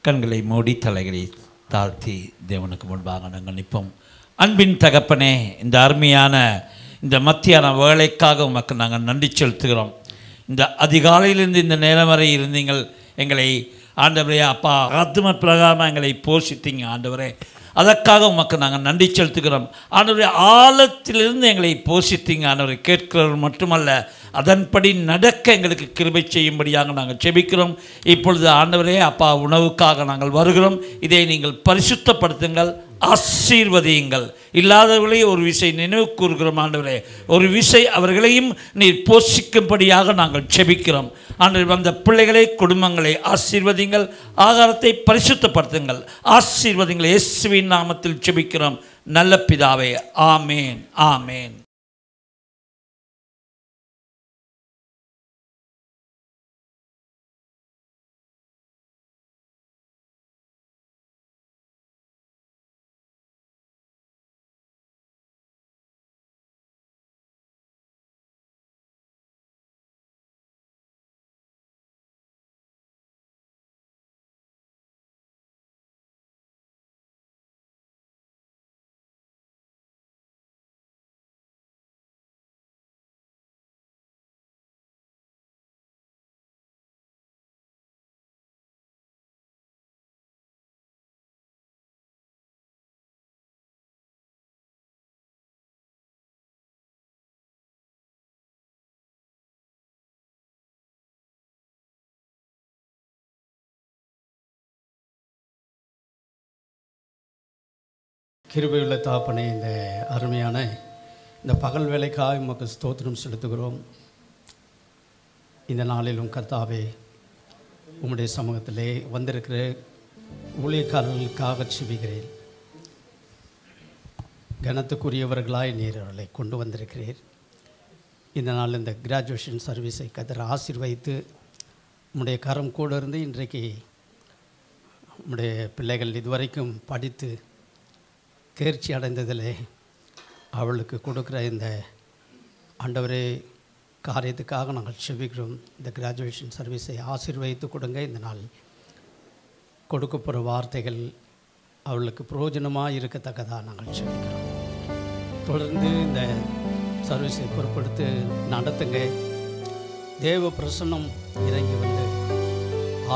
கண்களை மூடி தலைகளை தாழ்த்தி தேவனுக்கு முன்பாக நாங்கள் நிற்போம். அன்பின் தகப்பனே, இந்த அருமையான இந்த மத்தியான வேலைக்காக உமக்கு நாங்கள் நன்றி செலுத்துகிறோம். இந்த அதிகாலையிலிருந்து இந்த நேரம் வரை இருந்தீங்கள் எங்களை ஆண்டவரே அப்பா ஆத்ம பிரகாரமாக எங்களை போஷித்தீங்க ஆண்டவரே. அதற்காக உமக்கு நாங்கள் நன்றி செலுத்துகிறோம் ஆண்டவரே. ஆழத்திலிருந்து எங்களை போஷித்தீங்க ஆண்டவரை. கேட்கிறவர் மட்டுமல்ல, அதன்படி நடக்க எங்களுக்கு கிருபை செய்யும்படியாக நாங்கள் செபிக்கிறோம். இப்பொழுது ஆண்டவரே அப்பா உணவுக்காக நாங்கள் வருகிறோம். இதை நீங்கள் பரிசுத்தப்படுத்துங்கள், ஆசீர்வதியுங்கள். இல்லாதவர்களையும் ஒரு விசை நினைவு கூறுகிறோம் ஆண்டவரே. ஒரு விசை அவர்களையும் நீர் போஷிக்கும்படியாக நாங்கள் செபிக்கிறோம் ஆண்டவர். வந்த பிள்ளைகளை குடும்பங்களை ஆசீர்வதிங்கள், ஆகாரத்தை பரிசுத்தப்படுத்துங்கள், ஆசீர்வதிங்கள். இயேசுவின் நாமத்தில் செபிக்கிறோம் நல்ல பிதாவே, ஆமேன் ஆமேன். கிருபையுள்ள தகப்பனே, இந்த அருமையான இந்த பகல் வேலைக்காக உமக்கு ஸ்தோத்திரம் செலுத்துகிறோம். இந்த நாளிலும் கர்த்தாவே, உம்முடைய சமூகத்திலே வந்திருக்கிற ஊழியக்காரர்களுக்காக செபிக்கிறேன். கனத்துக்குரியவர்களாய் நீர் அவர்களை கொண்டு வந்திருக்கிறீர். இந்த நாள் இந்த கிராஜுவேஷன் சர்வீஸை கர்த்தர் ஆசீர்வதித்து உம்முடைய கரம் கூட இருந்து இன்றைக்கு உம்முடைய பிள்ளைகள் இதுவரைக்கும் படித்து தேர்ச்சி அடைந்ததிலே அவளுக்கு கொடுக்குற இந்த ஆண்டவரே காரியத்துக்காக நாங்கள் செபிக்கிறோம். இந்த கிராஜுவேஷன் சர்வீஸை ஆசீர்வதித்து கொடுங்க. இந்த நாள் கொடுக்க போகிற வார்த்தைகள் அவளுக்கு பிரயோஜனமாக இருக்கத்தக்கதாக நாங்கள் செபிக்கிறோம். தொடர்ந்து இந்த சர்வீஸை பொறுப்படுத்தி நடத்துங்க. தேவ பிரசன்னம் இறங்கி வந்து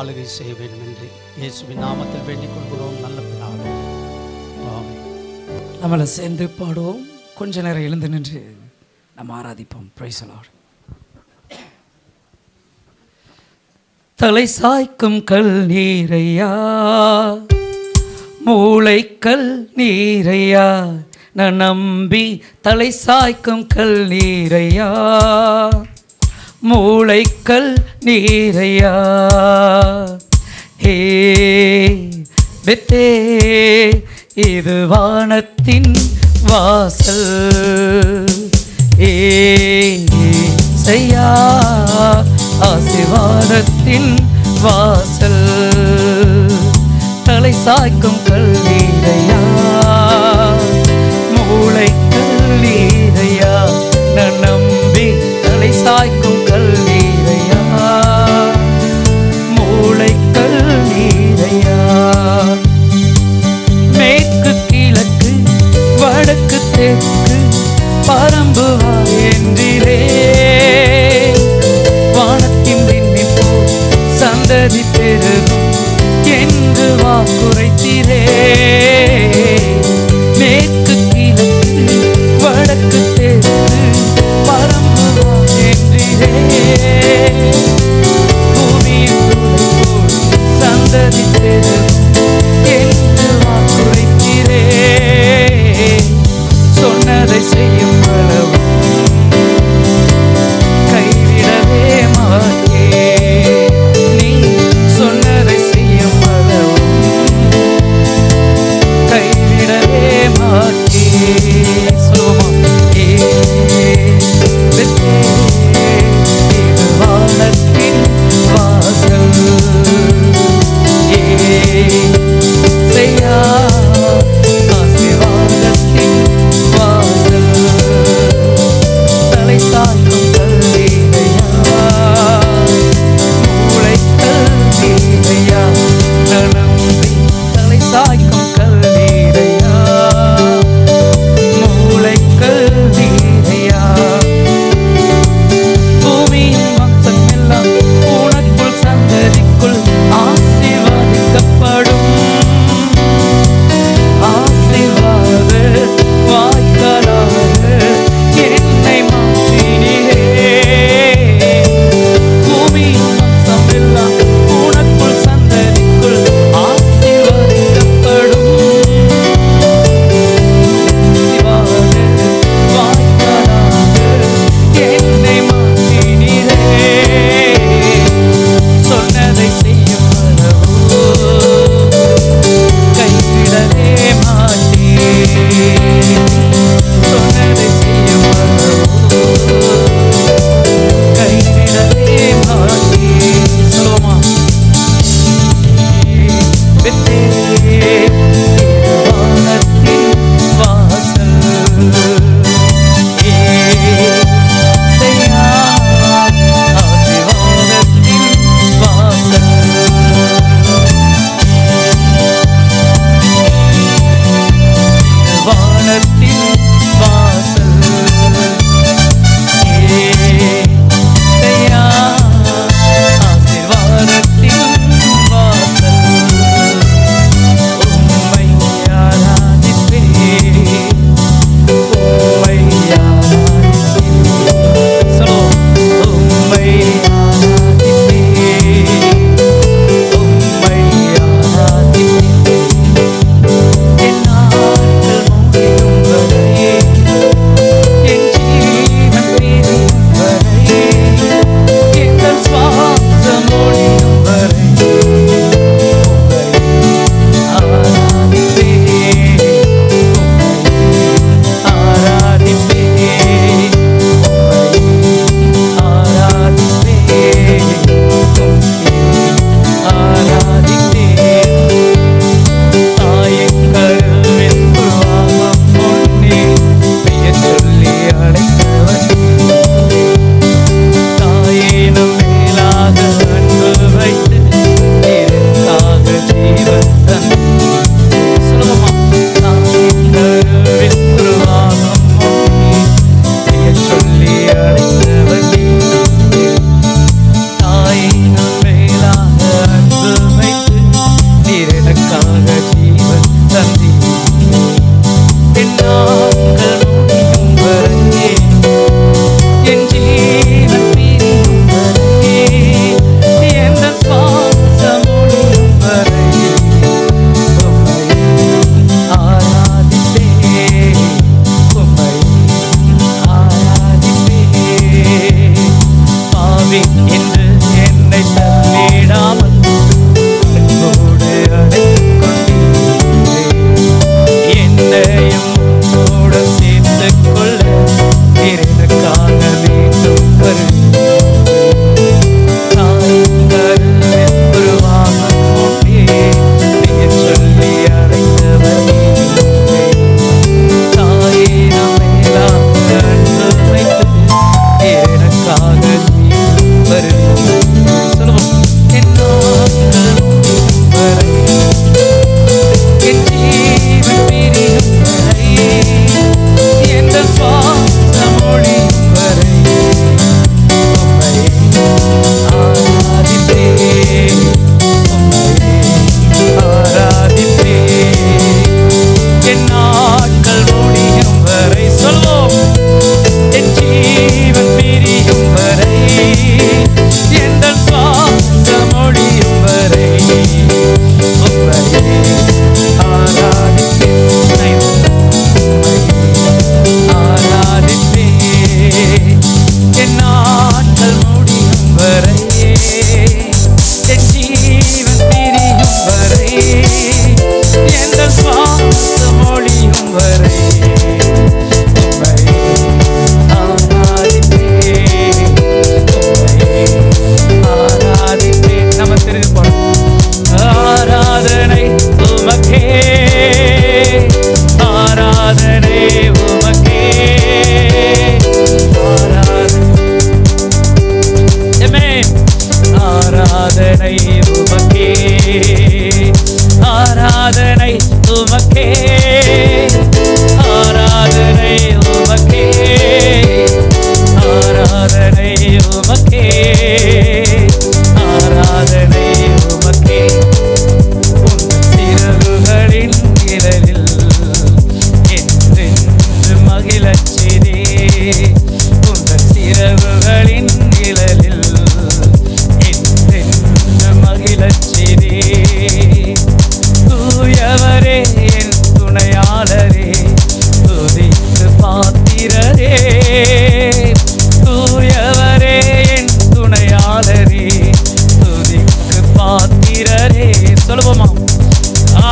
ஆளுகை செய்ய வேண்டும் என்று இயேசுவின் நாமத்தில் வேண்டிக் கொள்கிறோம் நல்ல பிதாவே, ஆமென். நம்மளை சேர்ந்து பாடுவோம். கொஞ்ச நேரம் எழுந்து நின்று நம்ம ஆராதிப்போம். Praise the Lord. தலை சாய்க்கும் கல் நீரையா, மூளைக்கல் நீரையா, நான் நம்பி தலை சாய்க்கும் கல் நீரையா, மூளைக்கல் நீரையா. ஹே பெத்தே, இது வானத்தின் வாசல். ஏசையா, ஆசீர்வாதத்தின் வாசல். தலை சாய்க்கும் கல்லீரையா, மூளை கல்லீரையா, நான் நம்பி தலை சாய்க்கும் கல்லீரையா, மூளை கல்லீரையா. மேற்கு கிழக்கு வடக்கு தெற்கு பரம்புவா என்றிலே, வானத்தின் விண்ணின் போல் சந்ததி பெருகும் என்று வாக்குரைத்தீரே. மேற்கு கிழக்கு வடக்கு தெற்கு பரம்புவா என்றிலே, பூமியின் துளை போல் சந்ததி பெருகும் என்று வாக்குரைத்தீரே. சொன்னதை செய்யும் அளவு கைவிடவே மாட்டே. நீ சொன்னதை செய்யும் அளவு கைவிடவே மாட்டே. சொல்லுவோமா? இது வானத்தின் வாசல்.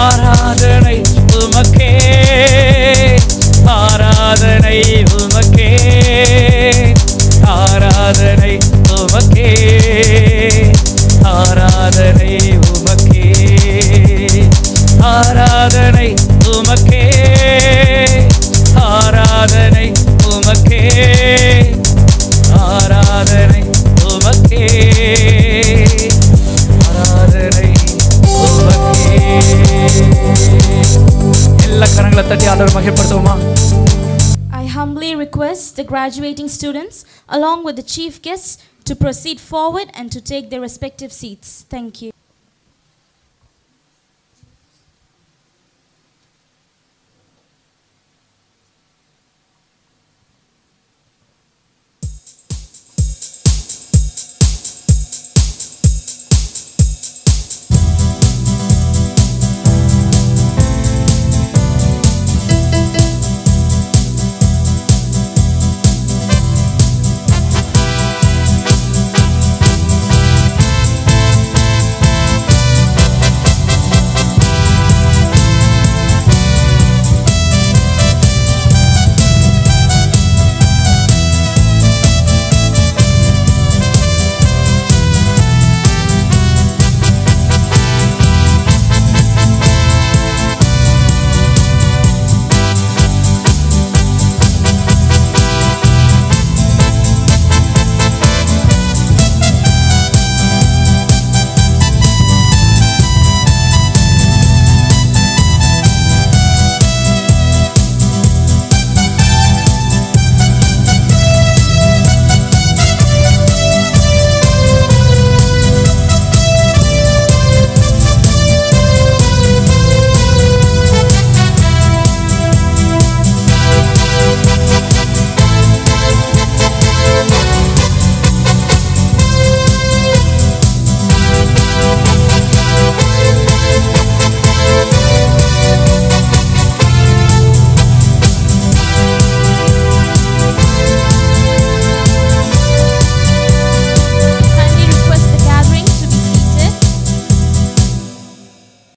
ஆராதனை உமக்கே, ஆராதனை உமக்கே, ஆராதனை உமக்கே, ஆராதனை உமக்கே, ஆராதனை உமக்கே, ஆராதனை உமக்கே, ஆராதனை உமக்கே, ஆராதனை உமக்கே. எல்லா கரங்களை தட்டி ஆண்டவரை மகிமைப்படுத்துவோமா? I humbly request the graduating students along with the chief guests to proceed forward and to take their respective seats. Thank you.